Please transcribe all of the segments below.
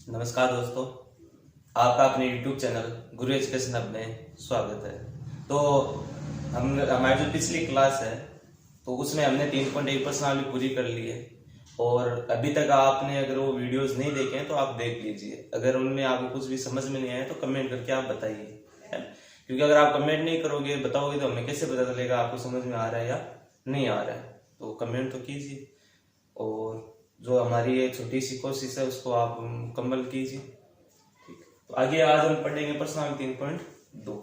नमस्कार दोस्तों, आपका अपने YouTube चैनल गुरु एजुकेशन हब में स्वागत है। तो हमारी जो पिछली क्लास है तो उसमें हमने 3.1 प्रश्नावली पूरी कर ली है। और अभी तक आपने अगर वो वीडियोस नहीं देखे हैं तो आप देख लीजिए। अगर उनमें आपको कुछ भी समझ में नहीं आया तो कमेंट करके आप बताइए, है? क्योंकि अगर आप कमेंट नहीं करोगे, बताओगे तो हमें कैसे पता चलेगा आपको समझ में आ रहा है या नहीं आ रहा है। तो कमेंट तो कीजिए और जो हमारी ये छोटी सी कोशिश है उसको आप मुकम्मल कीजिए। ठीक, तो आगे आज हम पढ़ेंगे प्रश्नावली 3.2।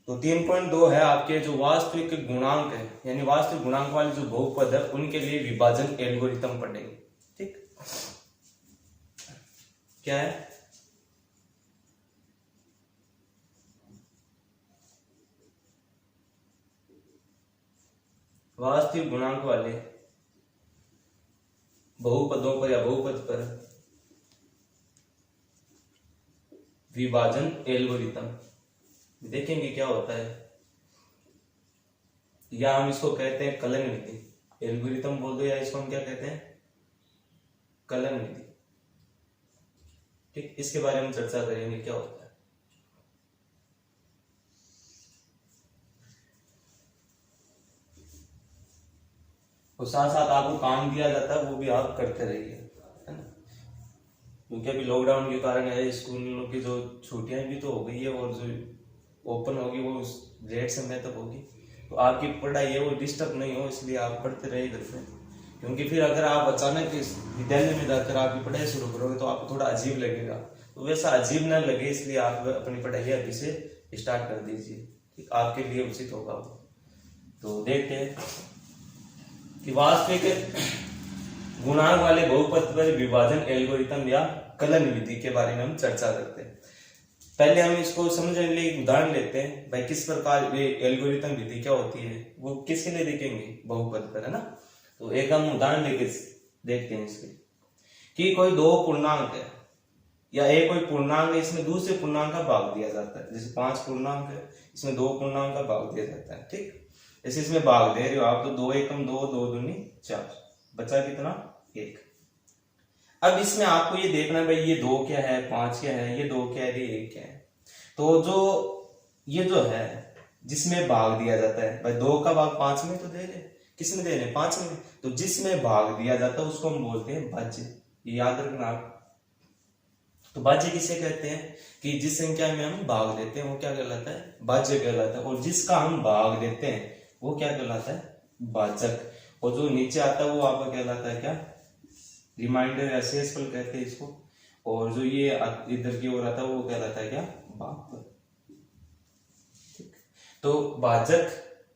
तो 3.2 है आपके जो वास्तविक गुणांक है, यानी वास्तविक गुणांक वाले जो बहुपद है उनके लिए विभाजन एल्गोरिथम पढ़ेंगे। ठीक, क्या है? वास्तविक गुणांक वाले बहुपदों पर या बहुपद पर विभाजन एल्गोरिथम देखेंगे क्या होता है, या हम इसको कहते हैं कलन विधि। एल्गोरिथम बोल दो या इसको हम क्या कहते हैं, कलन विधि। ठीक, इसके बारे में चर्चा करेंगे क्या होता है। और साथ साथ आपको काम दिया जाता है वो भी आप करते रहिए, है ना? क्योंकि अभी लॉकडाउन के कारण है, स्कूलों की जो छुट्टियां भी तो हो गई है और जो ओपन होगी वो उस लेट समय तक होगी। तो आपकी पढ़ाई है वो डिस्टर्ब नहीं हो, इसलिए आप पढ़ते रहिए घर पे। क्योंकि फिर अगर आप अचानक इस विद्यालय में जाकर आपकी पढ़ाई शुरू करोगे तो आपको थोड़ा अजीब लगेगा। तो वैसा अजीब ना लगे इसलिए आप अपनी पढ़ाई अभी से स्टार्ट कर दीजिए। ठीक, आपके लिए उचित होगा वो। तो देखते हैं कि वास्तविक गुणांक वाले बहुपद पर विभाजन एल्गोरिथम या कलन विधि के बारे में हम चर्चा करते हैं। पहले हम इसको समझने के लिए एक उदाहरण लेते हैं। भाई किस प्रकार ये एल्गोरिथम विधि क्या होती है वो किसके लिए देखेंगे, बहुपद पर, है ना? तो एक हम उदाहरण लेके देखते हैं इसके कि कोई दो पूर्णांक है या एक कोई पूर्णांक है, इसमें दूसरे पूर्णांक का भाग दिया जाता है। जैसे 5 पूर्णांक है, इसमें 2 पूर्णांक का भाग दिया जाता है। ठीक, जैसे इसमें भाग दे रहे हो आप तो 2 एकम 2, 2 दूनी 4, बचा कितना? 1। अब इसमें आपको ये देखना है भाई ये 2 क्या है, 5 क्या है, ये 2 क्या है, ये 1 क्या है। तो जो ये जो है जिसमें भाग दिया जाता है, भाई 2 का भाग 5 में तो दे रहे, किसमें दे रहे? 5 में। तो जिसमें भाग दिया जाता है उसको हम बोलते हैं भाज्य। ये याद रखना आप। तो भाज्य किसे कहते हैं कि जिस संख्या में हम भाग देते हैं वो क्या कहलाता है? भाज्य कहलाता है। और जिसका हम भाग देते हैं वो क्या कहलाता है? भाजक। और जो नीचे आता है वो आपका कहलाता है क्या? रिमाइंडर या शेषफल कहते हैं इसको। और जो ये इधर की ओर आता है वो कहलाता है क्या? भागफल। ठीक, तो भाजक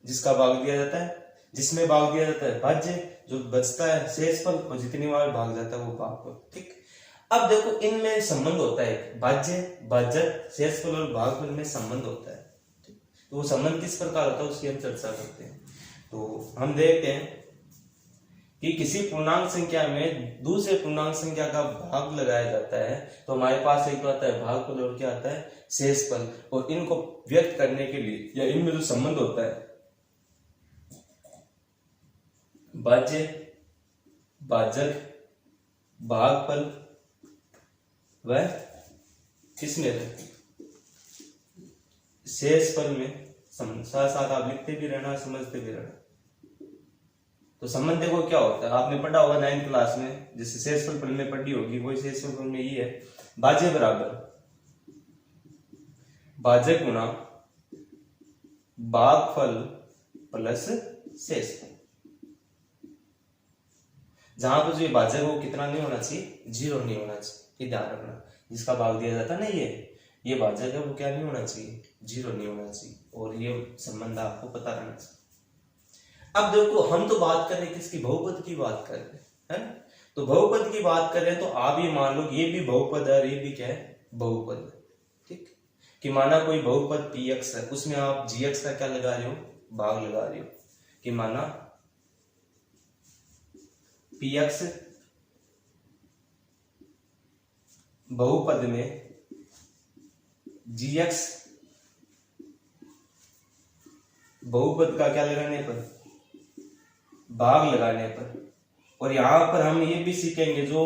जिसका भाग दिया जाता है, जिसमें भाग दिया जाता है भाज्य, जो बचता है शेषफल, और जितनी बार भाग जाता है वो भागफल। ठीक, अब देखो इनमें संबंध होता है, भाज्य, भाजक, शेषफल और भागफल में संबंध होता है। ठीक, तो वो संबंध किस प्रकार होता है उसकी हम चर्चा करते हैं। तो हम देखते हैं कि किसी पूर्णांक संख्या में दूसरे पूर्णांक संख्या का भाग लगाया जाता है तो हमारे पास एक तो आता है भागफल और क्या आता है? शेषफल। और इनको व्यक्त करने के लिए या इनमें जो संबंध होता है भाज्य, भाजक, भागफल, वह किसमें? शेषफल में। साथ साथ आप लिखते भी रहना, समझते भी रहना। तो संबंध देखो क्या होता है, आपने पढ़ा होगा 9th क्लास में, जैसे शेषफल फल में पढ़ी होगी, वही शेषफल फल में ये है भाज्य बराबर भाजक गुणा भागफल प्लस शेषफल। जहां पर जो भाजक वो कितना नहीं होना चाहिए? 0 नहीं होना चाहिए। ध्यान रखना, जिसका भाग दिया जाता है ना ये भाजक है वो क्या नहीं होना चाहिए? 0 नहीं होना चाहिए। और ये संबंध आपको पता रहना चाहिए। अब देखो हम तो बात कर रहे हैं किसकी? बहुपद की बात कर रहे हैं, है? तो बहुपद की बात कर रहे हैं तो आप ये मान लो ये भी बहुपद है और ये भी क्या है? बहुपद है। ठीक, कि माना कोई बहुपद px है, उसमें आप gx का क्या लगा रहे हो? भाग लगा रहे हो। कि माना px बहुपद में gx बहुपद का क्या लगाने पर? भाग लगाने पर। और यहां पर हम ये भी सीखेंगे जो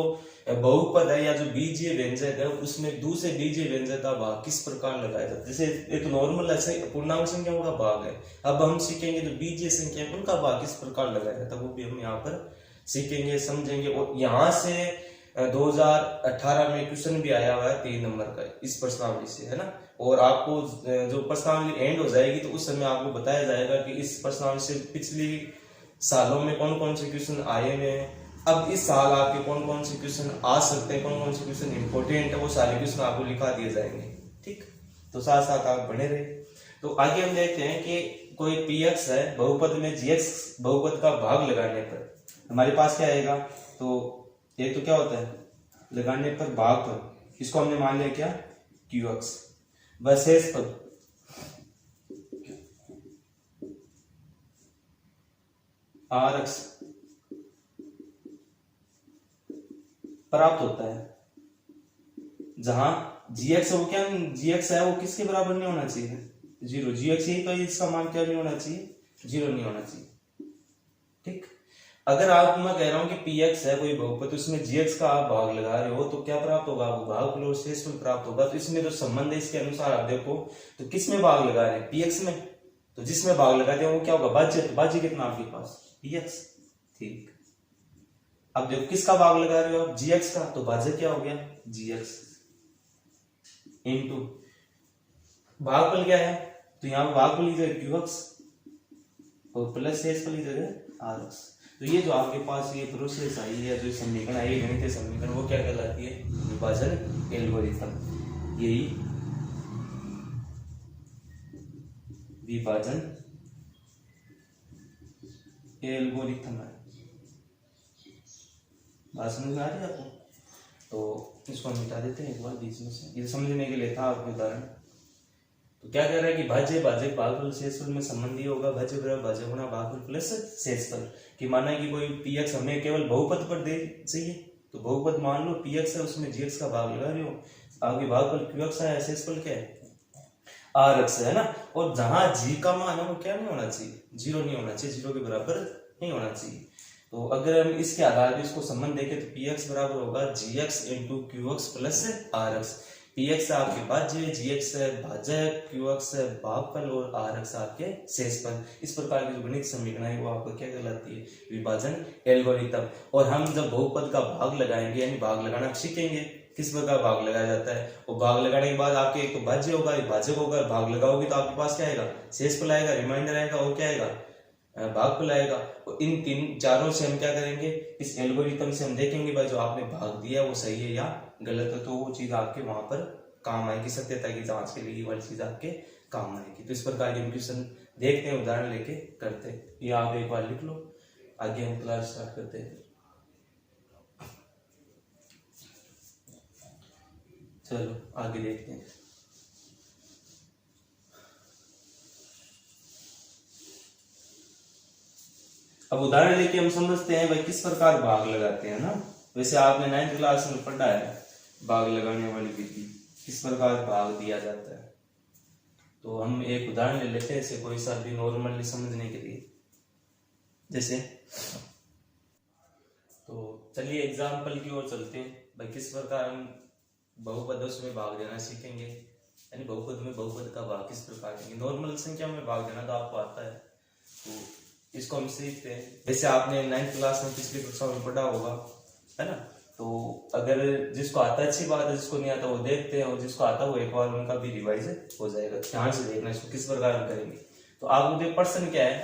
बहुपद है या जो बीजीय व्यंजक है उसमें दूसरे बीजीय व्यंजक का भाग किस प्रकार लगाया जाता है। जैसे एक नॉर्मल ऐसे पूर्णांक संख्याओं का भाग है, अब हम सीखेंगे जो बीजीय संख्या है उनका भाग किस प्रकार लगाया जाता है, वो भी हम यहाँ पर सीखेंगे, समझेंगे। और यहाँ से 2018 में क्वेश्चन भी आया हुआ है 3 नंबर का इस प्रश्नावली से, है ना। और आपको जो प्रश्नावली एंड हो जाएगी तो उस समय आपको बताया जाएगा कि इस प्रश्नावली से पिछली सालों में कौन कौन से क्वेश्चन आए हुए हैं, अब इस साल आपके कौन कौन से क्वेश्चन आ सकते हैं, कौन कौन से क्वेश्चन इंपॉर्टेंट है, वो सारे क्वेश्चन आपको लिखा दिए जाएंगे। ठीक, तो साथ साथ आप बने रहे। तो आगे हम देखते हैं कि कोई px है बहुपद में gx बहुपद का भाग लगाने पर हमारे पास क्या आएगा। तो एक तो क्या होता है लगाने पर भाग पर, इसको हमने मान लिया क्या qx, वह शेष पद rx प्राप्त होता है, जहां gx है वो क्या gx है वो किसके बराबर नहीं होना चाहिए, 0। gx यही तो इसका मान क्या नहीं होना चाहिए, 0 नहीं होना चाहिए। ठीक, अगर आप मैं कह रहा हूं कि px है कोई बहुपद तो उसमें gx का आप भाग लगा रहे हो तो क्या प्राप्त होगा, वो भागफल और शेषफल प्राप्त होगा। तो इसमें जो संबंध है इसके अनुसार आप देखो तो किस में भाग लगा रहे हैं, px में, तो जिसमें भाग लगाते हैं वो क्या होगा भाज्य, तो भाज्य कितना आपके पास px। ठीक, अब देखो किसका भाग लगा रहे हो आप gx का, तो भाज्य क्या हो गया gx इनटू भागफल क्या है, तो यहाँ भागफल की जगह qx और प्लस शेषफल की जगह rx। तो ये जो आपके पास ये प्रोसेस आई है, जो समीकरण आई है गणितीय समीकरण, वो क्या कहलाती है विभाजन एल्गोरिथम। यही विभाजन एल्गोरिथम है। बात समझ में आ रही है आपको। तो इसको हम मिटा देते हैं एक बार बीच में से, ये समझने के लिए था आपके उदाहरण। तो क्या कह रहा है कि भाज्य भाजक भागफल शेषफल में संबंधी होगा, भाज्य बराबर भाज्य गुणा भागफल प्लस शेषफल। कि माना है कि कोई px हमें केवल बहुपद पर दे चाहिए, तो बहुपद मान लो px है उसमें gx का भाग लगा रहे हो, आगे भागफल qx है, शेषफल क्या है rx है ना। और जहां g का मान है वो क्या नहीं होना चाहिए, 0 नहीं होना चाहिए, 0 के बराबर नहीं होना चाहिए। तो अगर हम इसके आधार पर इसको संबंध देखें तो px बराबर होगा gx into qx plus rx। px आपके भाज्य, gx है भाज्य, qx है भागफल और rx आपके शेषफल। इस प्रकार की जो गणित समीकरण है वो आपको क्या कहलाती है विभाजन एल्गोरिथम। और हम जब बहुपद का भाग लगाएंगे यानी भाग लगाना सीखेंगे किस प्रकार भाग लगाया जाता है, और भाग लगाने के बाद आपके एक तो भाज्य होगा एक भाजक होगा, भाग लगाओगे तो आपके पास क्या आएगा शेषफल आएगा, रिमाइंडर आएगा और क्या आएगा भागफल आएगा। और इन तीन चारों से हम क्या करेंगे, इस एल्गोरिथम से हम देखेंगे भाई जो आपने भाग दिया वो सही है या गलत है, तो वो चीज आपके वहां पर काम आएगी, सत्यता की जांच के लिए ये वाली चीज आपके काम आएगी। तो इस प्रकार के क्वेश्चन देखते हैं, उदाहरण लेके करते हैं। ये आप एक बार लिख लो, आगे हम क्लास स्टार्ट करते हैं। चलो आगे देखते हैं। अब उदाहरण लेके हम समझते हैं भाई किस प्रकार भाग लगाते हैं ना। वैसे आपने 9th क्लास में पढ़ा है भाग लगाने वाली विधि, किस प्रकार भाग दिया जाता है। तो हम एक उदाहरण ले लेते हैं इसे कोई सा भी नॉर्मली समझने के लिए। जैसे तो चलिए एग्जाम्पल की ओर चलते हैं भाई किस प्रकार हम बहुपदों में भाग देना सीखेंगे, यानी बहुपद में बहुपद का भाग किस प्रकार देंगे। नॉर्मल संख्या में भाग देना तो आपको आता है, तो इसको हम सीखते हैं। जैसे आपने 9th क्लास में पिछली कक्षा में पढ़ा होगा, है ना। तो अगर जिसको आता है अच्छी बात है, जिसको नहीं आता वो देखते हैं, और जिसको आता है वो एक बार उनका भी रिवाइज हो जाएगा। ध्यान से देखना इसको किस प्रकार हम करेंगे। तो आप मुझे प्रश्न क्या है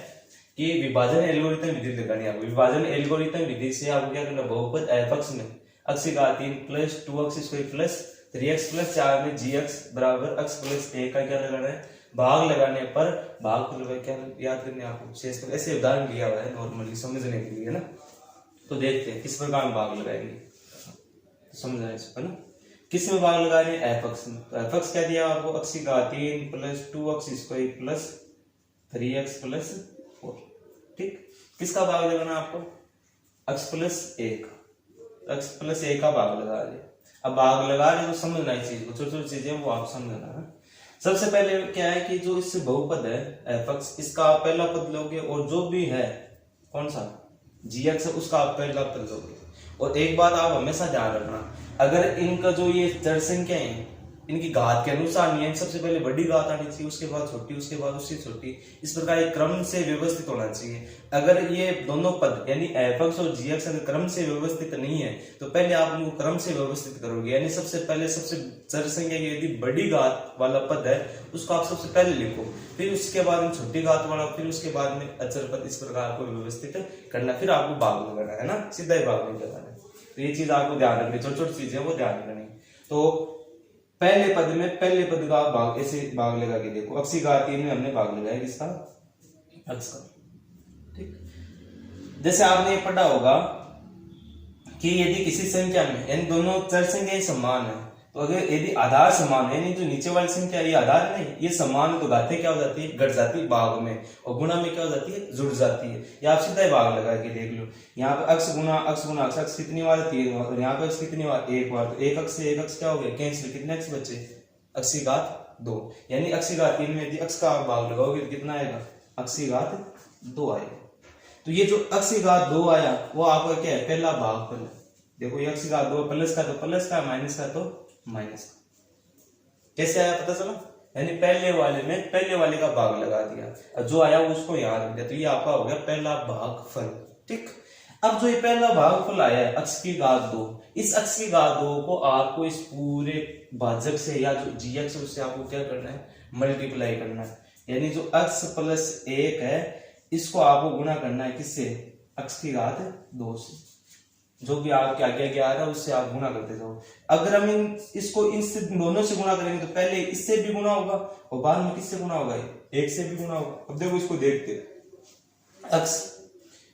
कि विभाजन एल्गोरिथम विधि लगानी है। विभाजन एल्गोरिथम विधि से आपको क्या करना, बहुपद f(x) में x का 3 plus 2x square plus 3x plus 4 में gx बराबर x प्लस 1 का क्या लगाना है, भाग लगाने पर भागफल क्या याद करने आपको शेषफल। ऐसे उदाहरण दिया हुआ है नॉर्मली समझने के लिए, है ना। तो देखते हैं किस प्रकार हम भाग लगाएंगे, समझना है इसको, है ना। किस में भाग लगा रहे हैं f(x) में। तो f(x) क्या दिया आपको, x का 3 plus 2x square plus 3x plus 4। ठीक, किसका भाग लगाना आपको, x प्लस 1, x प्लस 1 का भाग लगा रहे। अब भाग लगा रहे तो समझना इस चीज को, छोटी छोटी चीजें वो आप समझना है। सबसे पहले क्या है कि जो इससे बहुपद है f(x), इसका आप पहला पद लोगे, और जो भी है कौन सा gx है उसका आप पहला पद लोगे। और एक बात आप हमेशा ध्यान रखना, अगर इनका जो ये जड़ संख्या है इनकी घात के अनुसार नहीं है, सबसे पहले बड़ी घात आनी चाहिए, उसके बाद छोटी, उसके बाद उससे छोटी, इस प्रकार एक क्रम से व्यवस्थित होना चाहिए। अगर ये दोनों पद यानी f(x) और g(x) अगर क्रम से व्यवस्थित नहीं है तो पहले आप उनको क्रम से व्यवस्थित करोगे, यानी सबसे पहले सबसे जड़ संख्या की यदि बड़ी घात वाला पद है उसको आप सबसे पहले लिखो, फिर उसके बाद में छोटी घात वाला, फिर उसके बाद में अचर पद, इस प्रकार आपको व्यवस्थित करना, फिर आपको भाग लगाना है ना, सीधा ही भाग नहीं लगाना है। तो ये चीज आपको ध्यान रखनी, छोटी छोटी चीजें वो ध्यान रखनी। तो पहले पद में पहले पद का भाग ऐसे भाग लगा के देखो, अक्सी घात 3 में हमने भाग लगाया किसका, x का। ठीक, जैसे आपने ये पढ़ा होगा कि यदि किसी संख्या में यानी दोनों चर संख्या समान है, तो अगर यदि आधार समान है, यानी जो नीचे वाली संख्या ये आधार नहीं ये समान, तो घातें क्या हो जाती है, घट जाती है भाग में, और गुणा में क्या हो जाती है, जुड़ जाती है। ये आप सीधा ही भाग लगा के देख लो, यहाँ पे अक्स गुना अक्स गुना अक्स, अक्स कितनी बार, 3 बार, और यहाँ पे अक्स कितनी बार, 1 बार, तो एक अक्स से एक अक्स क्या हो गया, कैंसिल, कितने अक्स बचे, अक्सी घात 2, यानी अक्सी घात 3 में यदि अक्स का आप भाग लगाओगे तो कितना आएगा, अक्सी घात 2 आएगा। तो ये जो अक्सी घात 2 आया वो आपका क्या है, पहला भागफल। देखो ये अक्सी घात 2 प्लस का तो प्लस का, माइनस का तो माइनस का, कैसे आया पता चला, यानी पहले वाले में पहले वाले का भाग लगा दिया और जो आया उसको याद रख दिया, तो ये आपका हो गया पहला भागफल। ठीक, अब जो ये पहला भागफल आया है अक्स की घात 2, इस अक्स की घात 2 को आपको इस पूरे भाजक से या जो g(x) उससे आपको क्या करना है, मल्टीप्लाई करना है, यानी जो x प्लस 1 है इसको आपको गुणा करना है किससे, x की घात 2 से, जो भी आपके आगे आगे आ रहा है उससे आप गुणा करते जाओ। अगर हम इसको इनसे दोनों से गुणा करेंगे तो पहले इससे भी गुणा होगा और बाद में किससे गुणा होगा, 1 से भी गुणा होगा। अब देखो इसको देखते, x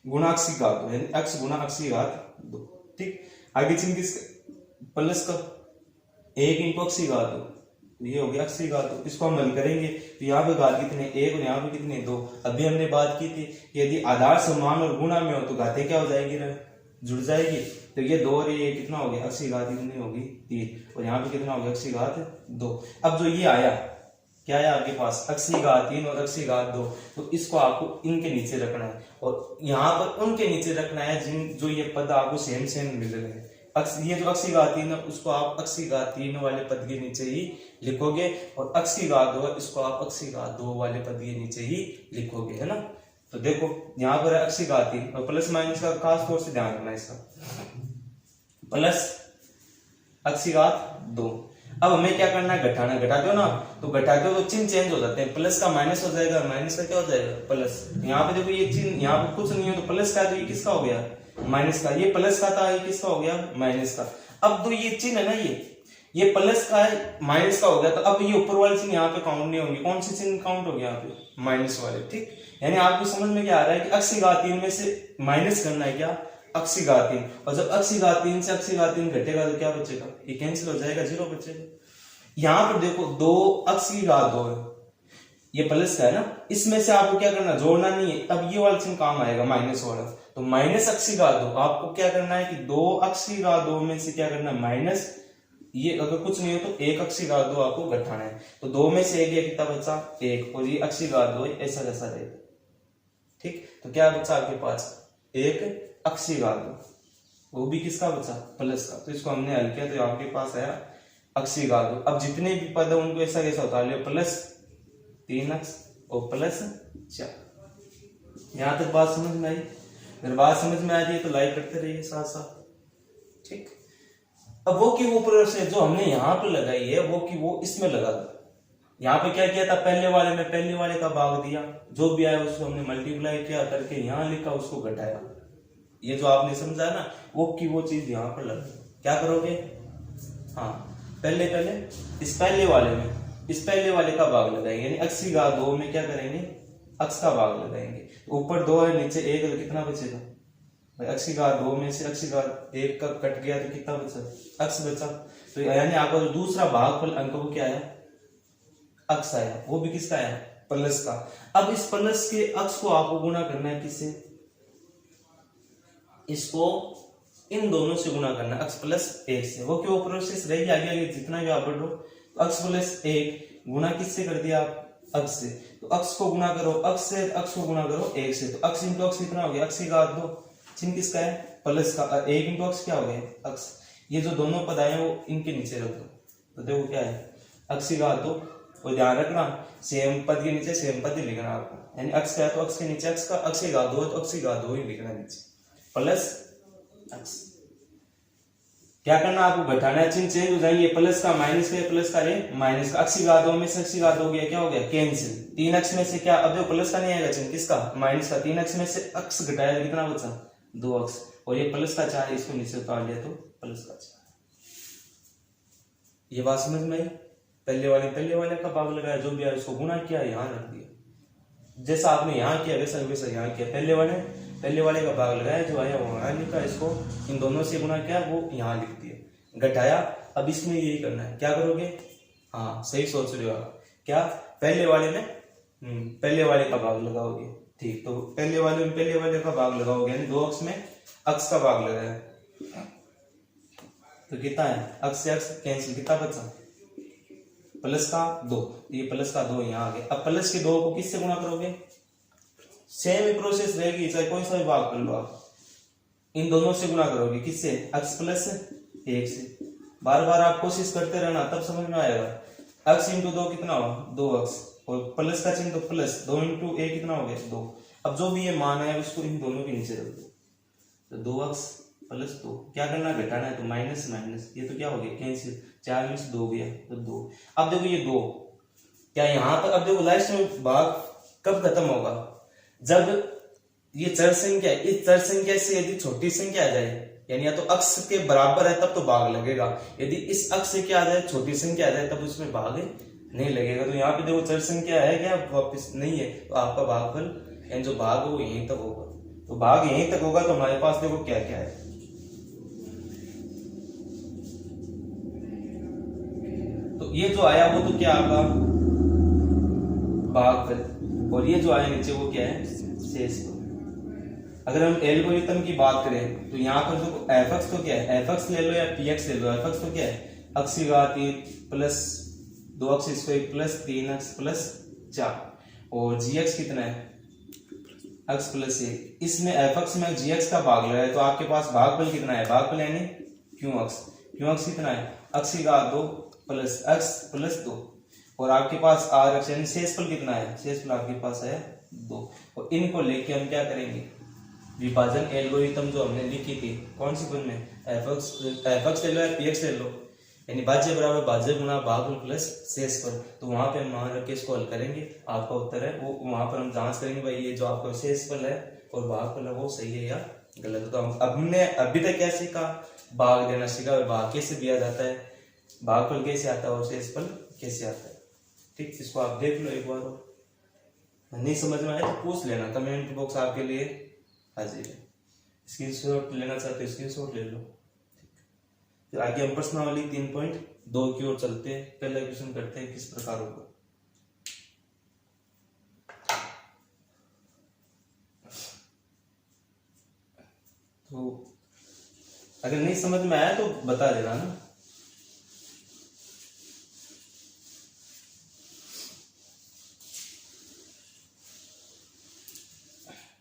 गुणा अक्स की घात 2 यानी x गुणा अक्स की घात 2। ठीक, आगे चिन्ह किस प्लस का 1 इंटू अक्स की घात 2, तो ये हो गया अक्स की घात 2। इसको हम हल करेंगे तो यहाँ पे घात कितने 1 और यहाँ पे कितने 2। अभी हमने बात की थी यदि आधार समान और गुणा में हो तो घातें क्या हो जाएगी ना, जुड़ जाएगी। तो ये 2 और ये कितना हो गया, अक्स की घात कितनी होगी 3, और यहाँ पे कितना हो गया अक्स की घात 2। अब जो ये आया क्या है आपके पास, अक्स की घात 3 और अक्स की घात 2, तो इसको आपको इनके नीचे रखना है और यहाँ पर उनके नीचे रखना है जिन जो ये पद आपको सेम सेम मिल रहे हैं। ये जो अक्स की घात 3 है उसको आप अक्स की घात 3 वाले पद के नीचे ही लिखोगे और अक्स की घात 2 है इसको आप अक्स की घात 2 वाले पद के नीचे ही लिखोगे, है ना। तो देखो यहाँ पर है अक्स की घात 3 और प्लस माइनस का खास तौर से ध्यान रखना इसका, प्लस अक्स की घात 2। अब हमें क्या करना है, घटाना, घटाते हो ना तो घटाते हो तो चिन्ह चेंज हो जाते हैं, प्लस का माइनस हो जाएगा, माइनस का क्या हो जाएगा प्लस। यहाँ पे देखो ये चिन्ह यहाँ पे कुछ नहीं हो तो प्लस का है तो ये किसका हो गया माइनस का, ये प्लस का था ये किसका हो गया माइनस का। अब तो ये चिन्ह है ना ये प्लस का है माइनस का हो गया, तो अब ये ऊपर वाले चिन्ह यहाँ पे काउंट नहीं होंगे, कौन से चिन्ह काउंट हो गया यहाँ पे माइनस वाले। ठीक, यानी आपको समझ में क्या आ रहा है कि अक्स की घात 3 में से माइनस करना है क्या अक्स की घात 3, और जब अक्स की घात 3 से अक्स की घात 3 घटेगा तो क्या बचेगा, ये कैंसिल हो जाएगा, 0 बचेगा। यहाँ पर देखो 2 अक्स की घात 2 है, ये प्लस का है ना, इसमें से आपको क्या करना जोड़ना नहीं है, अब ये वाला चिन्ह काम आएगा माइनस वाला, तो माइनस अक्स की घात 2 आपको क्या करना है कि 2 अक्स की घात 2 में से क्या करना है माइनस, ये अगर कुछ नहीं हो तो 1 अक्स की घात 2 आपको घटाना है, तो 2 में से 1 ये कितना बचा 1, और ये अक्स की घात 2 ऐसा जैसा रहेगा। ठीक, तो क्या बचा आपके पास 1 अक्स की घात 2, वो भी किसका बचा प्लस का, तो इसको हमने हल किया तो आपके पास आया अक्स की घात 2। अब जितने भी पद है उनको ऐसा कैसा उतार लिया, प्लस 3 अक्स और प्लस 4। यहां तक बात समझ में आई? अगर बात समझ में आ रही है तो लाइक करते रहिए साथ साथ। ठीक, अब वो की वो प्रोसेस जो हमने यहाँ पे लगाई है वो की वो इसमें लगा दो। यहाँ पे क्या किया था, पहले वाले में पहले वाले का भाग दिया, जो भी आया उसको हमने मल्टीप्लाई किया करके यहाँ लिखा उसको घटाया। ये जो आपने समझा ना वो की वो चीज यहाँ पर लगा। क्या करोगे, हाँ पहले इस पहले वाले का भाग लगाएंगे, यानी अक्स की घात 2 में क्या करेंगे अक्स का भाग लगाएंगे। ऊपर 2 है नीचे 1 है तो कितना बचेगा भाई, अक्स की घात 2 में से अक्स की घात 1 का कट गया तो कितना बचा अक्स बचा। तो यानी आपका जो दूसरा भागफल अंक वो क्या आया अक्स आया, वो भी किसका आया प्लस का। अब इस प्लस के अक्स को आपको गुणा करना है किससे, इसको इन दोनों से गुणा करना है, अक्स प्लस 1 से। वो क्यों प्रोसेस रहेगी आगे आगे जितना भी आप बढ़ो, अक्स प्लस 1 गुणा किससे कर दिया आप अक्स से, तो अक्स को गुणा करो अक्स से, अक्स को गुणा करो 1 से, तो अक्स इंटू अक्स कितना हो गया अक्स की घात 2, चिन्ह किसका है प्लस का एक इंटू अक्स क्या हो गया अक्स, ये जो दोनों पद आए वो इनके नीचे रख दो, तो देखो क्या है अक्स की घात दो, और ध्यान रखना सेम पद के नीचे सेम पद ही लिखना आपको, यानी अक्स का है तो अक्स के नीचे अक्स का, अक्स की घात दो है तो अक्स की घात दो ही लिखना नीचे, प्लस अक्स। क्या करना आपको घटाना है, चिन्ह चेंज हो जाएंगे, प्लस का माइनस का प्लस का ये माइनस का, अक्स की घात दो में से अक्स की घात हो गया क्या हो गया कैंसिल, तीन अक्स में से क्या अब देखो प्लस का नहीं आएगा चिन्ह किसका माइनस का, तीन अक्स में से अक्स घटाया कितना बचा दो अक्स, और ये प्लस का 4 इसको नीचे उतार लिया तो प्लस का 4। ये बात समझ में आई, पहले वाले का भाग लगाया जो भी है उसको गुना किया यहाँ रख दिया, जैसा आपने यहाँ किया वैसा वैसा यहाँ किया, पहले वाले का भाग लगाया जो आया वहां लिखा, इसको इन दोनों से गुना किया वो यहाँ लिख दिया, घटाया। अब इसमें यही करना है, क्या करोगे, हाँ सही सोच रहे हो आप, क्या पहले वाले का भाग लगाओगे, ठीक, तो पहले वाले का भाग लगाओगे, यानी दो अक्स में अक्स का भाग लगाया तो कितना है अक्स से अक्स कैंसिल, कितना बचा प्लस का 2, ये प्लस का 2 यहाँ आ गया। अब प्लस के 2 को किससे गुणा करोगे, सेम ही प्रोसेस रहेगी, चाहे कोई सा भी भाग कर लो आप, इन दोनों से गुणा करोगे, किससे अक्स प्लस 1 से, बार बार आप कोशिश करते रहना तब समझ में आएगा। अक्स इंटू 2 कितना हुआ 2 अक्स, और प्लस का चिन्ह तो प्लस 2 इंटू ए कितना हो गया 2। अब जो भी ये मान है उसको इन दोनों के नीचे रख दो, तो 2 अक्स प्लस 2, क्या करना घटाना है तो माइनस माइनस, ये तो क्या हो गया कैंसिल, 4 में से 2 गया तो 2। अब देखो ये 2 क्या यहाँ तक, अब देखो लास्ट में भाग कब खत्म होगा, जब ये चर संख्या इस चर संख्या से यदि छोटी संख्या आ जाए, यानी या तो अक्स के बराबर है तब तो भाग लगेगा, यदि इस अक्स से क्या आ जाए छोटी संख्या आ जाए तब उसमें भाग नहीं लगेगा। तो यहाँ पे देखो चर संख्या है क्या वापिस नहीं है, तो आपका भागफल यानी जो भाग है वो यहीं तक होगा, तो भाग यहीं तक होगा। तो हमारे पास देखो क्या क्या है, तो ये जो आया वो तो क्या आपका भागफल, और ये जो आया नीचे वो क्या है शेषफल। अगर हम एल्गोरिथम की बात करें तो यहाँ पर जो एफ तो क्या है, एफ ले लो या पी एक्स ले लो, एफ तो क्या है अक्स की घात 1 प्लस 2 अक्स स्क्वायर प्लस 3 अक्स प्लस 4, और जी एक्स कितना है अक्स प्लस 1, इसमें एफ में जी एक्स का भाग लगाए तो आपके पास भागफल कितना है, भागफल यानी क्यू अक्स कितना है अक्स की घात 2 प्लस अक्स प्लस 2, और आपके पास आर अक्स यानी शेषफल कितना है, शेषफल आपके पास है 2। और इनको लेके हम क्या करेंगे, विभाजन एल्गोरिथम जो हमने लिखी थी कौन सी बन में एफ ले लो या पी एक्स ले लो, यानी भाज्य बराबर भाज्य गुना भागफल प्लस शेषफल, तो वहां पे हम मान रख के इसको हल करेंगे, आपका उत्तर है वो, वहां पर हम जांच करेंगे भाई ये जो आपका शेषफल है और भागफल है वो सही है या गलत है। तो हम हमने अभी तक क्या सीखा, भाग देना सीखा, भाग कैसे दिया जाता है, भागफल कैसे आता है और शेषफल कैसे आता है। ठीक, इसको आप देख लो एक बार, नहीं समझ में आए तो पूछ लेना, कमेंट बॉक्स आपके लिए हाजिर है, स्क्रीनशॉट लेना चाहते हो स्क्रीनशॉट ले लो। फिर आगे हम प्रश्नावली 3.2 की ओर चलते हैं, पहला क्वेश्चन करते हैं किस प्रकार होगा। तो अगर नहीं समझ में आया तो बता देना ना।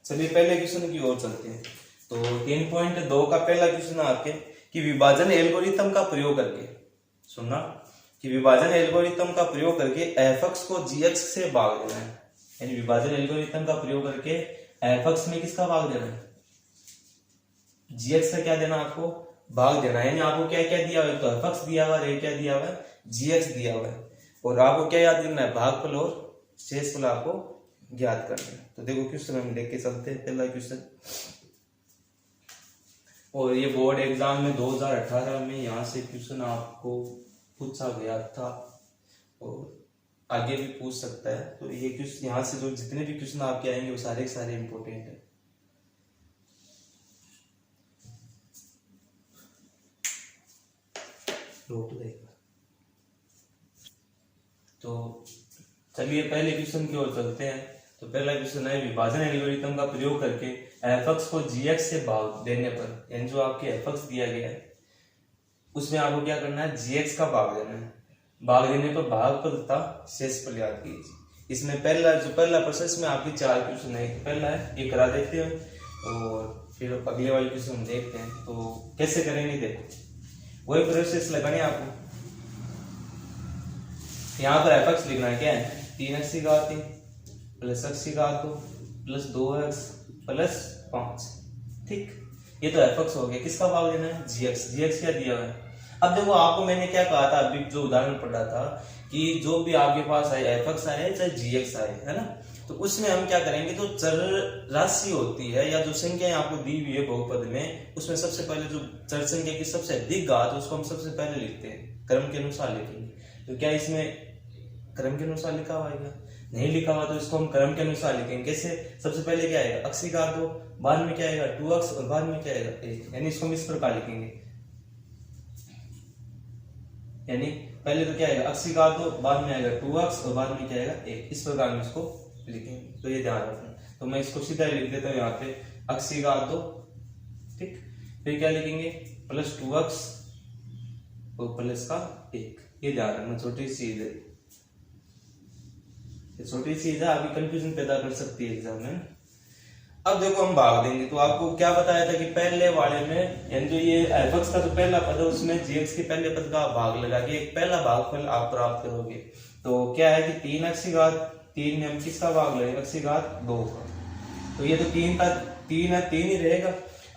चलिए पहले क्वेश्चन की ओर चलते हैं। तो 3.2 का पहला क्वेश्चन आपके कि विभाजन एल्गोरिथम का प्रयोग करके, सुनना कि विभाजन एल्गोरिथम का प्रयोग करके एफ को जी से भाग देना है, यानी विभाजन एल्गोरिथम का प्रयोग करके एफ में किसका भाग देना है, जी का क्या देना आपको भाग देना है। यानी आपको क्या क्या दिया हुआ है, तो एफ दिया हुआ है, क्या दिया हुआ है जी दिया हुआ है, और आपको क्या याद करना है भागफल और शेषफल आपको ज्ञात करना है। तो देखो क्वेश्चन हम देख के चलते हैं, पहला क्वेश्चन, और ये बोर्ड एग्जाम में 2018 में यहाँ से क्वेश्चन आपको पूछा गया था और आगे भी पूछ सकता है। तो ये क्वेश्चन यहाँ से जो जितने भी क्वेश्चन आपके आएंगे वो सारे के सारे इंपॉर्टेंट है। तो चलिए पहले क्वेश्चन की ओर चलते हैं। तो पहला क्वेश्चन है विभाजन एल्गोरिथम का प्रयोग करके एफ को जी से भाग देने पर, यानी जो आपके एफ दिया गया है उसमें आपको क्या करना है जी का भाग देना है। भाग देने पर भागफल तथा शेषफल याद कीजिए। इसमें पहला प्रोसेस में आपकी 4 क्वेश्चन है, पहला है ये करा देते हैं और फिर अगले वाले क्वेश्चन हम देखते हैं। तो कैसे करेंगे, देखो वही प्रोसेस लगानी है आपको। यहाँ पर एफ एक्स लिखना है, क्या है 3x की घात 3 प्लस x की घात 2 प्लस 2x प्लस 5। ठीक, ये तो एफ एक्स हो गया। किसका भाग लेना है, जी एक्स क्या दिया हुआ है। अब देखो आपको मैंने क्या कहा था, अभी जो उदाहरण पढ़ा था कि जो भी आपके पास आए एफ एक्स आए चाहे जी एक्स आए, है ना, तो उसमें हम क्या करेंगे, जो चर राशि होती है या जो संख्या आपको दी हुई है बहुपद में, उसमें सबसे पहले जो चर संख्या की सबसे अधिक घात उसको हम सबसे पहले लिखते हैं, क्रम के अनुसार लिखेंगे। तो क्या इसमें क्रम के अनुसार लिखा हुआ है, नहीं लिखा हुआ तो इसको हम क्रम के अनुसार लिखेंगे। कैसे, सबसे पहले क्या आएगा x की घात 2, बाद में क्या आएगा 2x और बाद में क्या आएगा 1, यानी इसको हम इस प्रकार लिखेंगे। यानी पहले तो क्या आएगा x की घात 2, बाद में आएगा 2x और बाद में क्या आएगा 1, इस प्रकार में इसको लिखेंगे। तो ये ध्यान रखना। तो मैं इसको सीधा लिख देता हूँ यहाँ पे x की घात 2, ठीक, फिर क्या लिखेंगे प्लस 2x और प्लस का 1। ये ध्यान रखना, छोटी चीज है, छोटी चीज है, अभी कंफ्यूजन पैदा कर सकती है एग्जाम में। अब देखो हम भाग देंगे। तो आपको क्या बताया था कि पहले वाले में यानी जो ये एफ एक्स का जो पहला पद है उसमें जी एक्स के पहले पद का भाग लगा के एक पहला भागफल आप प्राप्त करोगे। तो क्या है कि 3x की घात 3 में हम किसका भाग लेंगे, x की घात 2 का। तो ये तो 3 का 3 है, 3 ही रहेगा।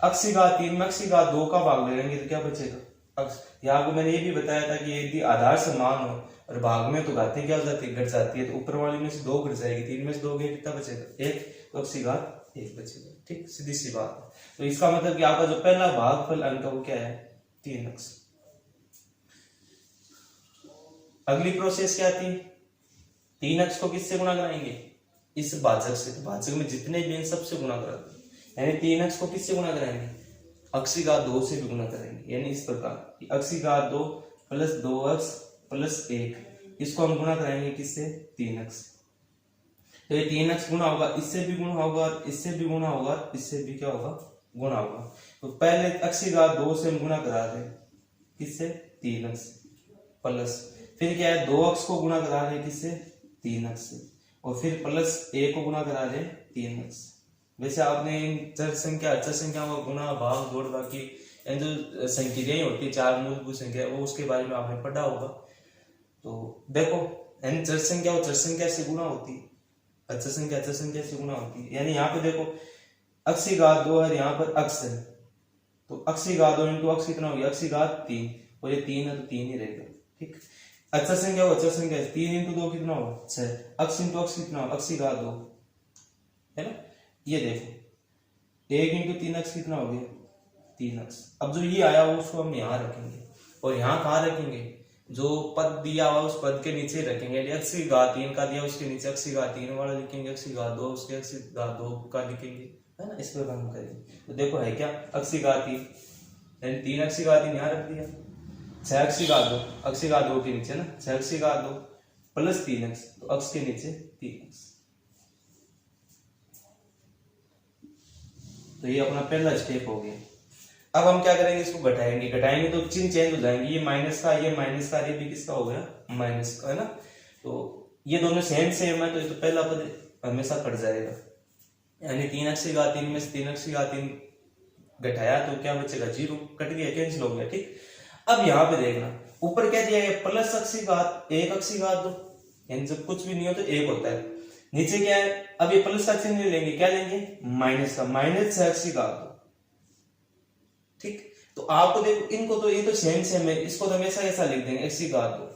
x की घात 3 में x की घात 2 का भाग लेंगे तो क्या बचेगा x। यहाँ को मैंने ये भी बताया था कि यदि आधार समान हो और भाग में तो घातें क्या हो जाती है, घट जाती है। तो ऊपर वाले में से 2 घट जाएगी, 3 में से 2 गए कितना बचेगा 1, तो x की घात 1 बचेगा। ठीक, सीधी सी बात है। तो इसका मतलब कि आपका जो पहला भागफल अंक है वो क्या है 3x। अगली प्रोसेस क्या थी, 3x को किससे गुणा कराएंगे, इस भाजक से। तो भाजक में जितने भी हैं सबसे गुणा कराते हैं, यानी 3x को किससे गुणा कराएंगे, x की घात 2 से भी गुणा करेंगे। यानी इस प्रकार x की घात 2 प्लस 2x प्लस 1, इसको हम गुणा कराएंगे किससे 3x। तो ये 3x गुणा होगा, इससे भी गुणा होगा, इससे भी गुणा होगा, इससे भी क्या होगा गुणा होगा। तो पहले x की घात 2 से हम गुणा करा रहे किससे 3x प्लस, फिर क्या है 2x को गुणा करा रहे किससे 3x से, और फिर प्लस 1 को गुणा करा रहे 3x। वैसे आपने चर संख्या अचर संख्या का गुणा भाग जोड़ बाकी जो संख्याएं होती है 4 मूलभूत संख्या वो उसके बारे में आपने पढ़ा होगा। तो देखो चर संख्या और चर संख्या से गुणा होती है, अचर संख्या से गुणा होती है। यानी यहाँ पे देखो x की घात 2 है, यहाँ पर x है, तो x की घात 2 इंटू x कितना हो गया, x की घात 3, और ये 3 है तो 3 ही रहेगा। ठीक, अचर संख्या हो, अचर संख्या 3 इंटू 2 कितना होगा 6, x इंटू x कितना होगा, x की घात 2 है ना। ये देखो 1 इंटू 3x कितना हो गया 3x। अब जो ये आया वो उसको हम यहाँ रखेंगे, और यहाँ कहाँ रखेंगे, जो पद दिया हुआ उस पद के नीचे रखेंगे। x की घात 3 का दिया उसके नीचे x की घात 3 वाला लिखेंगे, x की घात 2 उसके x की घात 2 का लिखेंगे, है ना। इस प्रकार हम करेंगे। तो देखो है क्या x की घात 3 यानी 3x की घात 3 यहाँ रख दिया, 6x की घात 2 x की घात 2 के नीचे ना 6x की घात 2 प्लस 3x, तो x के नीचे 3x। तो ये अपना पहला स्टेप हो गया। अब हम क्या करेंगे, इसको घटाएंगे तो चिन्ह चेंज हो जाएंगे, ये माइनस का ये भी किसका हो गया माइनस का, है ना। तो ये दोनों सेम है, तो ये तो पहला पद हमेशा कट जाएगा। यानी 3x की घात 3 में से 3x की घात 3 घटाया तो क्या बचेगा 0, कट गया, कैंसिल हो गया। ठीक, अब यहाँ पे देखना ऊपर क्या दिया है प्लस x की घात 1 x की घात 2, यानी जब कुछ भी नहीं हो तो 1 होता है। नीचे क्या है, अब ये प्लस का चिन्ह लेंगे, क्या लेंगे माइनस का, माइनस 6x की घात 2। ठीक, तो आपको देखो इनको तो ये तो सेम है, इसको तो हमेशा ऐसा लिख देंगे x की घात 2।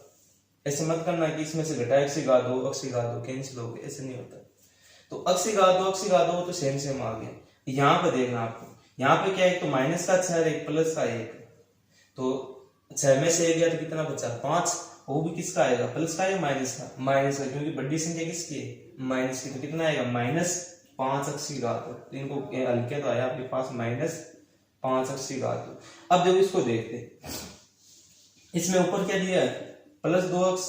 ऐसे मत करना कि इसमें से घटा x की घात 2 x की घात 2 कैंसिल हो गया, ऐसे नहीं होता। तो x की घात 2 तो सेम आ गया। यहाँ पे देखना आपको, यहाँ पे क्या है, एक तो माइनस का 6 एक प्लस का 1, तो 6 में से 1 गया तो कितना बचा 5, वो भी किसका आएगा प्लस का या माइनस का, क्योंकि बड़ी संख्या किसकी है माइनस की, तो कितना आएगा माइनस 5x की घात। इनको हल्के तो आया आपके पास माइनस 5x की घात। अब देखो इसको देखते, इसमें ऊपर क्या दिया है प्लस 2x,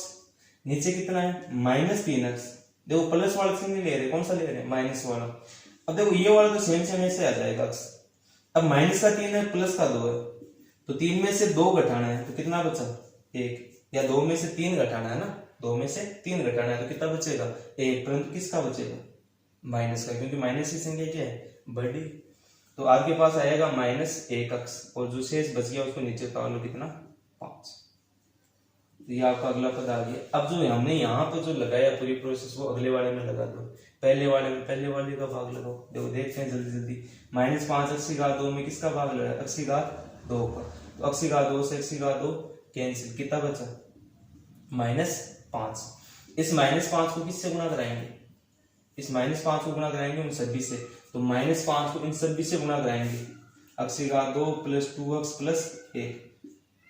नीचे कितना है माइनस 3x। देखो प्लस वाला से नहीं ले रहे, कौन सा ले रहे हैं माइनस वाला। अब देखो ये वाला तो सेम ऐसे आ जाएगा। अब माइनस का 3 है प्लस का 2 है, तो 3 में से 2 घटाना है तो कितना बचा 1, या 2 में से 3 घटाना है ना, 2 में से 3 घटाना है तो कितना बचेगा 1, परंतु किसका बचेगा माइनस का, क्योंकि माइनस की संख्या क्या है बड़ी। तो आपके पास आएगा -1x और जो शेष बच गया उसको नीचे उतार लो, कितना 5। तो ये आपका अगला पद आ गया। अब जो हमने यहाँ पे जो लगाया पूरी प्रोसेस वो अगले वाले में लगा दो। पहले वाले में पहले वाले का भाग लगाओ। देखो देखते हैं जल्दी जल्दी। -5 x की घात 2 में किसका भाग लगा? x की घात 2 का। तो x की घात 2 से x की घात 2 कैंसिल, कितना बचा? -5। इस -5 को किससे गुणा कराएंगे? इस -5 को गुणा कराएंगे उन सभी से। तो -5 को इन सभी से गुणा कराएंगे। x की घात 2 + 2x + 1।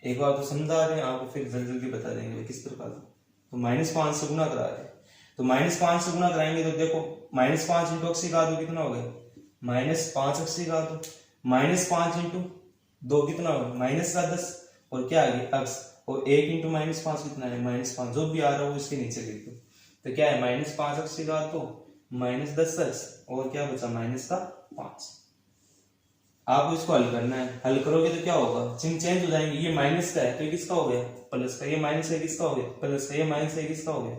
एक बार तो समझा रहे हैं आपको, फिर जल्दी जल्दी बता देंगे किस प्रकार। तो -5 से गुणा करा रहे हैं। तो -5 से गुणा कराएंगे तो देखो -5 × x की घात 2 कितना हो गया? -5x की घात 2। -5 × 2 कितना होगा? -10। और क्या आ गया? x। और 1 × -5 कितना है? -5। जो भी आ रहा है वो इसके नीचे लिख दो। तो क्या है? -5x की घात 2 -10x और क्या बचा? -5। आपको इसको हल करना है। हल करोगे तो क्या होगा? चिन्ह चेंज हो जाएंगे। ये माइनस का है तो ये किसका हो गया? प्लस का। ये माइनस है किसका हो गया? प्लस का। ये माइनस है किसका हो गया?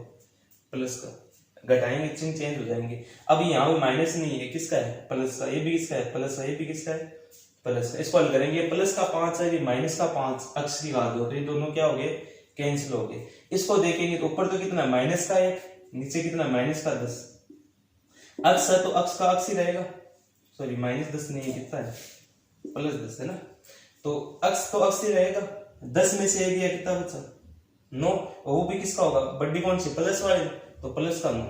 प्लस का। घटाएंगे चिन्ह चेंज हो जाएंगे। अब यहाँ पे माइनस नहीं है, किसका है? प्लस का। ये भी किसका है? प्लस का। ये भी किसका है? प्लस का। इसको हल करेंगे। ये प्लस का 5 है, ये माइनस का 5 x की घात 2। तो ये दोनों क्या हो गए? कैंसिल हो गए। इसको देखेंगे तो ऊपर तो कितना माइनस का 1, नीचे कितना माइनस का 10। x है तो x का x ही रहेगा। सॉरी -10 नहीं है, कितना है? +10 है ना। तो x तो x ही रहेगा। 10 में से 1 गया, कितना बचा? 9। और वो भी किसका होगा? बड़ी कौन सी? प्लस वाली। तो प्लस का 9।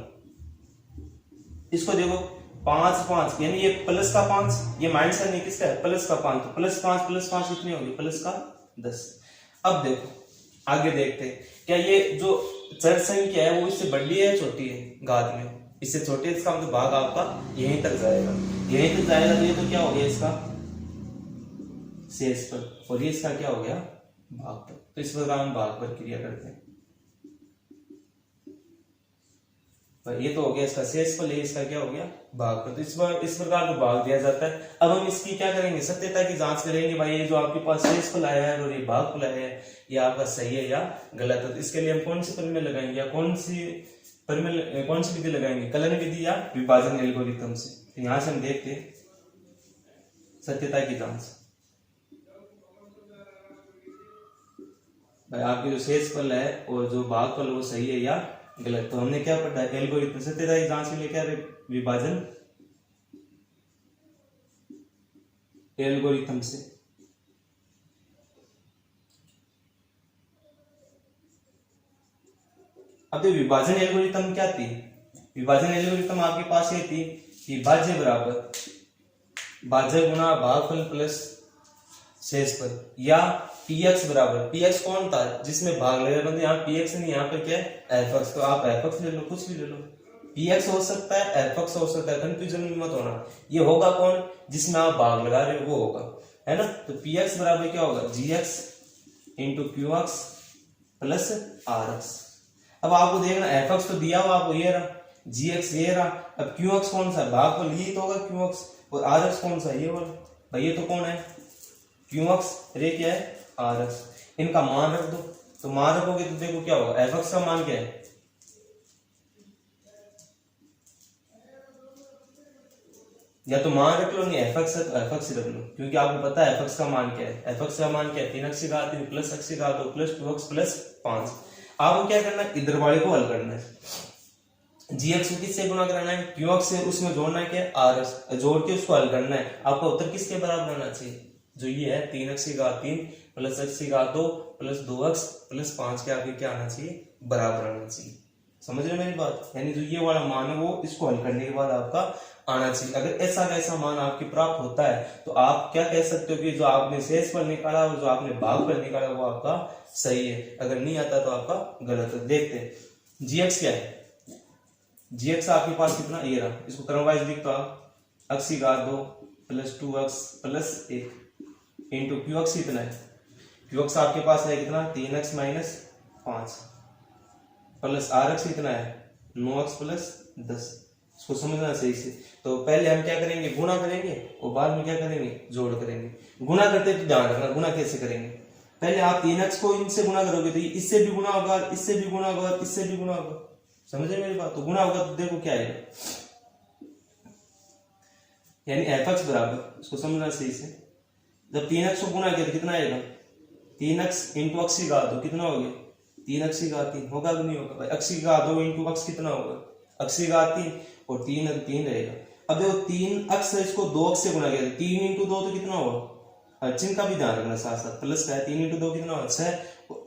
इसको देखो 5 5 यानी ये प्लस का 5, ये माइनस का नहीं, किसका है? प्लस का 5। तो +5 + 5 कितनी होगी? प्लस का 10। अब देखो आगे देखते हैं, क्या ये जो चर संख्या है वो इससे बड़ी है या छोटी है? घात में इससे छोटी है, इसका मतलब भाग आपका यहीं तक जाएगा। यहीं तक जाएगा तो ये तो क्या हो गया? इसका शेष पर। और ये इसका क्या हो गया? भाग पर। तो इस प्रकार हम भाग पर क्रिया करते हैं। ये तो हो गया इसका शेष पर, इसका क्या हो गया? भाग पर। तो इस प्रकार को भाग दिया जाता है। अब हम इसकी क्या करेंगे? सत्यता की जांच करेंगे। भाई ये जो आपके पास शेष फल आया है और ये भाग फल आया है, ये आपका सही है या गलत है। तो इसके लिए हम कौन सी परिमेय लगाएंगे या कौन सी विधि लगाएंगे? कलन विधि या विभाजन एल्गोरिथम से। तो यहां से हम देखते हैं सत्यता की जांच। भाई आपके जो शेष फल है और जो भाग फल वो सही है या गलत। तो हमने क्या पढ़ा है? एल्गोरिथम। सत्यता की जांच के लिए क्या है? विभाजन एल्गोरिथम से। अब ये विभाजन एल्गोरिथम क्या थी? विभाजन एल्गोरिथम आपके पास ये थी कि भाज्य बराबर भाज्य गुणा भागफल प्लस शेषफल, या px बराबर, px कौन था जिसमें भाग लगा? मतलब यहाँ px नहीं, यहाँ पे क्या है? fx। तो आप fx ले लो, कुछ भी ले लो। px हो सकता है, fx हो सकता है, कंफ्यूजन में मत होना। ये होगा कौन? जिसमें आप भाग लगा रहे हो वो होगा, है ना। तो px बराबर क्या होगा? gx × qx plus rx। अब आपको देखना fx तो दिया हुआ आपको, ये रहा, gx ये रहा। अब qx कौन सा? भागफल ये तो होगा qx। और rx कौन सा? ये वाला। भाई ये तो कौन है? qx। रे क्या है? rx। इनका मान रख दो। तो मान रखोगे तो देखो क्या होगा? fx का मान क्या है? या तो मान रख लो, नहीं fx है तो fx रख लो, क्योंकि आपको पता है fx का मान क्या है। fx का मान क्या है? 3x की घात 3 प्लस x की घात 2 प्लस 2x प्लस 5। आपको क्या करना है? इधर वाले को हल करना है। gx को किससे गुणा कराना है? qx से। उसमें जोड़ना है क्या? rx। जोड़ के उसको हल करना है। आपका उत्तर किसके बराबर आना चाहिए? जो ये है 3x की घात 3 प्लस x की घात 2 प्लस 2x प्लस 5 के आगे क्या आना चाहिए? बराबर आना चाहिए। समझ रहे मेरी बात? यानी जो ये वाला मान है वो इसको हल करने के बाद आपका आना चाहिए। अगर ऐसा कैसा मान आपके प्राप्त होता है तो आप क्या कह सकते हो कि जो आपने शेषफल निकाला और जो आपने भागफल निकाला वो आपका सही है। अगर नहीं आता तो आपका गलत है। देखते हैं gx क्या है। gx आपके पास कितना? ये रहा। इसको क्रमवाइज लिख दो आप। x की घात 2 plus 2x plus 1 into qx कितना है? qx आपके पास है कितना? 3x माइनस 5 प्लस rx कितना है? 9x plus 10। इसको समझना सही से। तो पहले हम क्या करेंगे? गुणा करेंगे और बाद में क्या करेंगे? जोड़ करेंगे। गुणा करते तो ध्यान रखना गुणा कैसे करेंगे। पहले आप 3x को इनसे गुणा करोगे तो इससे भी गुणा होगा, इससे भी गुणा होगा, इससे भी गुणा होगा। समझे मेरी बात? तो गुणा होगा तो देखो क्या है, यानी एफ एक्स बराबर, इसको समझना सही से, जब 3x को गुना किया तो कितना आएगा, 3x इंटू अक्स की घात 2 कितना हो गया, 3x की घात 3 होगा कि नहीं होगा भाई, अक्स की घात 2 इंटू अक्स कितना होगा, अक्स की घात 3 और 3 रहेगा। अब देखो 3 अक्स है, इसको 2 अक्स से गुना किया 3 इंटू 2 तो कितना होगा, चिन्ह का भी ध्यान रखना साथ साथ, प्लस का है 3 इंटू 2 कितना होगा 6,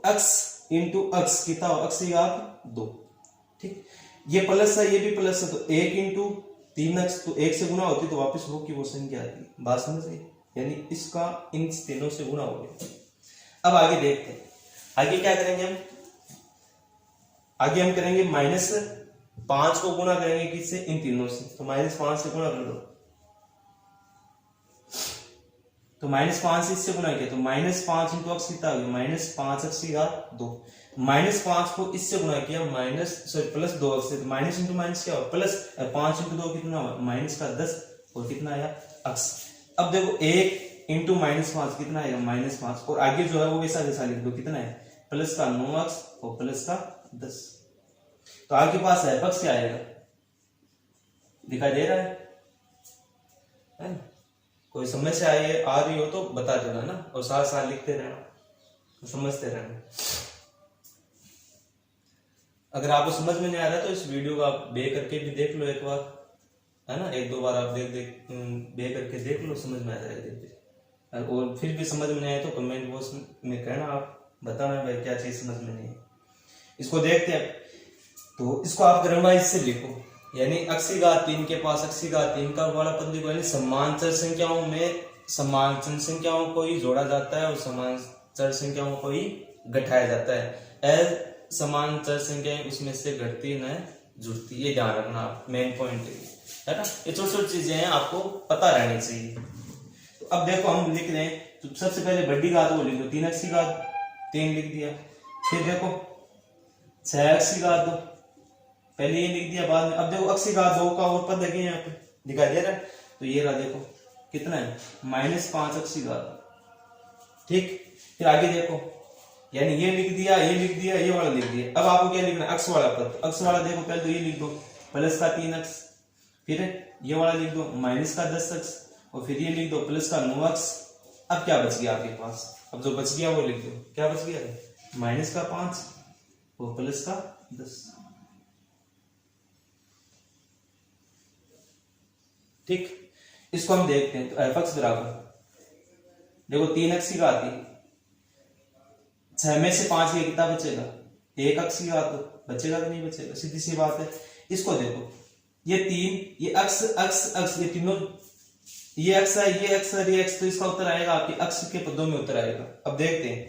अक्स इंटू अक्स कितना होगा, अक्स की घात 2, ठीक, ये प्लस है ये भी प्लस है, तो 1 इंटू 3x तो 1 से गुना होती तो वापस वो की वो संख्या आती, बात समझ गई, यानी इसका इन तीनों से गुना हो गया। अब आगे देखते हैं, आगे क्या करेंगे हम, आगे हम करेंगे -5 को गुना करेंगे किससे, इन तीनों से, तो -5 से गुना कर दो, तो -5 से इससे गुना किया तो -5 इंटू अक्स कितना हो गया, -5 अक्स की घात 2, -5 को इससे गुना किया प्लस 2 अक्स से, तो माइनस इंटू माइनस क्या हो प्लस, 5 इंटू 2 कितना हुआ -10 और कितना आया अक्स। अब देखो 1 इंटू -5 कितना आएगा -5, और आगे जो है वो वैसा वैसा लिख दो, कितना है प्लस का 9 अक्स और प्लस का 10, तो आपके पास एफ एक्स क्या आएगा, दिखाई दे रहा है ना? कोई समस्या आ रही हो तो बता देना ना, और साथ साथ लिखते रहना, तो समझते रहना। अगर आपको समझ में नहीं आ रहा तो इस वीडियो को आप बे करके भी देख लो एक बार, है ना, 1-2 बार आप बे करके देख लो, समझ में आ जाएगा धीरे, और फिर भी समझ में नहीं आए तो कमेंट बॉक्स में कहना, आप बताना भाई क्या चीज समझ में नहीं है। इसको देखते हैं, तो इसको आप क्रमवाइज से लिखो, यानी अक्स की घात 3 के पास अक्स की घात 3 का वाला पद लिखो, यानी समान चर संख्याओं में समान चर संख्याओं को ही जोड़ा जाता है और समान चर संख्याओं को ही घटाया जाता है, समान चर संख्याएं उसमें से घटती न जुड़ती, ये ध्यान रखना आप, मेन पॉइंट है ना, ये छोटी छोटी चीजें हैं आपको पता रहनी चाहिए। तो अब देखो हम लिख रहे हैं, तो सबसे पहले बड़ी घात वो लिख दो, 3x की घात 3 लिख दिया, फिर देखो 6x की घात 2 पहले ये लिख दिया, बाद में अब देखो अक्स की घात 2 का और पद लगे यहाँ पे दिखाई दे रहा है, तो ये रहा देखो कितना है -5 अक्स की घात, ठीक, फिर आगे देखो, यानी ये लिख दिया ये वाला लिख दिया, अब आपको क्या लिखना है अक्स वाला पद, अक्स वाला देखो पहले तो ये लिख दो प्लस का 3x, फिर ये वाला लिख दो माइनस का 10x, और फिर ये लिख दो प्लस का 9x। अब क्या बच गया आपके पास, अब जो बच गया वो लिख दो, क्या बच गया माइनस का 5 और प्लस का 10, ठीक। इसको हम देखते हैं, तो एफ एक्स बराबर देखो 3x की घात 6 में से 5 ये कितना बचेगा, 1 अक्स की घात बचेगा कि नहीं बचेगा, सीधी सी बात है। इसको देखो ये 3 ये अक्स अक्स अक्स ये तीनों, ये अक्स है ये अक्स है ये अक्स, तो इसका उत्तर आएगा आपके अक्स के पदों में उत्तर आएगा। अब देखते हैं,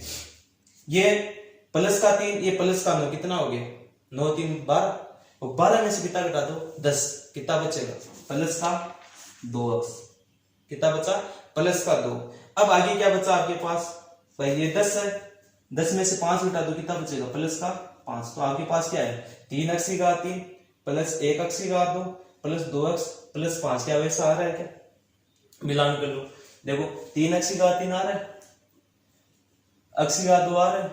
ये प्लस का 3 ये प्लस का 9 कितना हो गया 9 3 12, और 12 में से कितना घटा दो 10, कितना बचेगा प्लस का 2 अक्स, कितना बचा प्लस का 2। अब आगे क्या बचा आपके पास भाई, ये 10 है, 10 में से 5 घटा दो कितना बचेगा प्लस का 5, तो आपके पास क्या है 3 अक्स की घात 3 प्लस 1 अक्स की घात 2 प्लस 2 अक्स प्लस 5, क्या वैसा आ रहा है क्या, मिलान कर लो, देखो 3 अक्स की घात 3 आ रहा है, अक्स की घात 2 आ रहा है,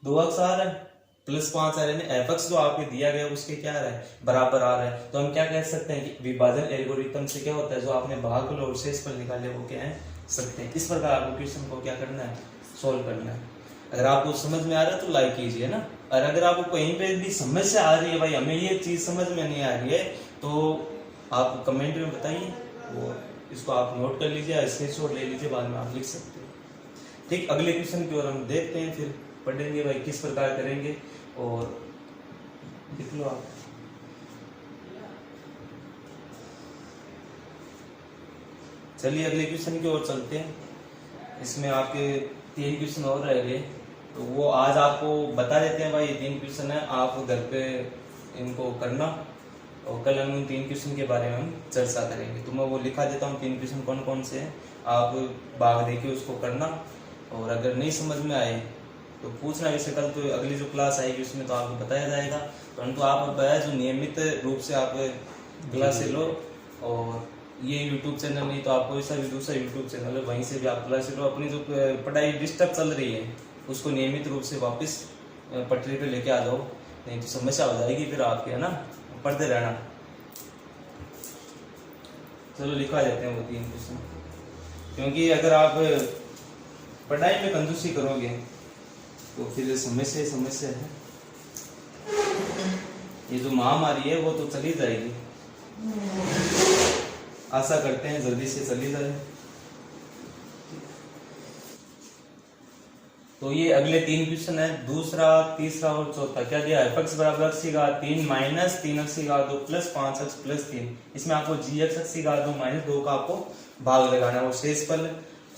2 अक्स आ रहा है प्लस 5 आ रहा है, एफ एक्स जो आपको दिया गया उसके क्या आ रहा है बराबर आ रहा है। तो हम क्या कह सकते हैं कि विभाजन एल्गोरिथम से क्या होता है, जो आपने भागफल और शेषफल निकाले वो क्या है सकते हैं। इस प्रकार आपको क्वेश्चन को क्या करना है सोल्व करना है। अगर आपको समझ में आ रहा है तो लाइक कीजिए ना, और अगर आपको कहीं पे भी समस्या आ रही है भाई हमें ये चीज समझ में नहीं आ रही है, तो आप कमेंट में बताइए, वो इसको आप नोट कर लीजिए, स्क्रीनशॉट ले लीजिए, बाद में आप लिख सकते हैं। ठीक, अगले क्वेश्चन की ओर हम देखते हैं, फिर पढ़ेंगे भाई किस प्रकार करेंगे, और लिख लो आप। चलिए अगले क्वेश्चन की ओर चलते हैं। इसमें आपके 3 क्वेश्चन और रह गए, तो वो आज आपको बता देते हैं भाई, ये 3 क्वेश्चन है, आप घर पे इनको करना, और कल हम उन 3 क्वेश्चन के बारे में हम चर्चा करेंगे। तो मैं वो लिखा देता हूँ 3 क्वेश्चन कौन कौन से हैं, आप भाग देखिए उसको करना, और अगर नहीं समझ में आए तो पूछना, वैसे कल तो अगली जो क्लास आएगी उसमें तो आपको बताया जाएगा, परंतु आप जो नियमित रूप से आप क्लास लो, और ये YouTube चैनल नहीं तो आप कोई सा भी दूसरा YouTube चैनल है वहीं से भी आप क्लास लो, अपनी जो पढ़ाई डिस्टर्ब चल रही है उसको नियमित रूप से वापस पटरी पे लेके आ जाओ, नहीं तो समस्या हो जाएगी फिर आपके, है ना, पढ़ते रहना। चलो लिखवा देते हैं वो 3 क्वेश्चन, क्योंकि अगर आप पढ़ाई में कंजूसी करोगे तो फिर समस्या है। ये जो महामारी है वो तो चली जाएगी, आशा करते हैं जल्दी से चली जाए। तो ये अगले 3 क्वेश्चन है, दूसरा, तीसरा और चौथा। क्या दिया है? f(x) बराबर x की घात 3 माइनस 3x की घात 2 प्लस 5x प्लस 3। इसमें आपको gx की घात 2 माइनस 2 का आपको भाग लगाना है और शेषफल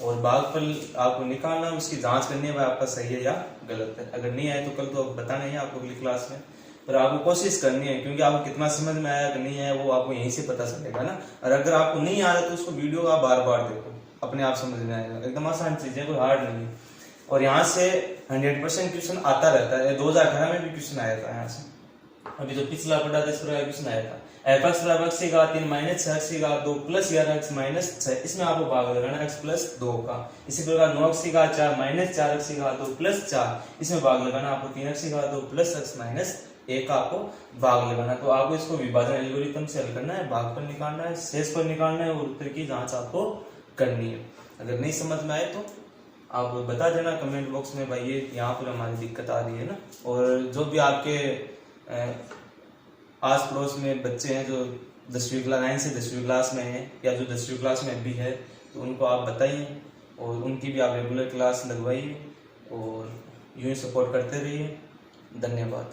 और भागफल आपको निकालना है, उसकी जांच करनी है आपका सही है या गलत है। अगर नहीं आए तो कल तो बताना ही है आपको अगली क्लास में, पर आपको कोशिश करनी है, क्योंकि आपको कितना समझ में आया कि नहीं है वो आपको यहीं से पता चलेगा ना। और अगर आपको नहीं आ रहा तो उसको वीडियो आप बार बार देखो, अपने आप समझ में आएगा। एकदम आसान चीज है, कोई हार्ड नहीं है। और यहाँ से 100% क्वेश्चन आता रहता है। 2018 में भी क्वेश्चन आया था यहाँ से, अभी जो पिछला पढ़ा था इस प्रकार क्वेश्चन आया था। f(x) बराबर x की घात 3 माइनस 6x की घात 2 प्लस 11x माइनस 6। इसमें आपको भाग लगाना x प्लस 2 का। इसी प्रकार 9x की घात 4 माइनस 4x की घात 2 प्लस 4। इसमें भाग लगाना आपको 3x की घात 2 प्लस x माइनस 1 का आपको भाग लगाना। तो आपको इसको विभाजन एल्गोरिथम से हल करना है, भागफल निकालना है, शेषफल निकालना है और उत्तर की जांच आपको करनी है। अगर नहीं समझ में आए तो आप बता देना कमेंट बॉक्स में, भाई ये यहाँ पर हमारी दिक्कत आ रही है ना। और जो भी आपके आस पड़ोस में बच्चे हैं जो 10वीं क्लास 9 से 10वीं क्लास में हैं या जो 10वीं क्लास में भी है, तो उनको आप बताइए और उनकी भी आप रेगुलर क्लास लगवाइए और यूँ ही सपोर्ट करते रहिए। धन्यवाद।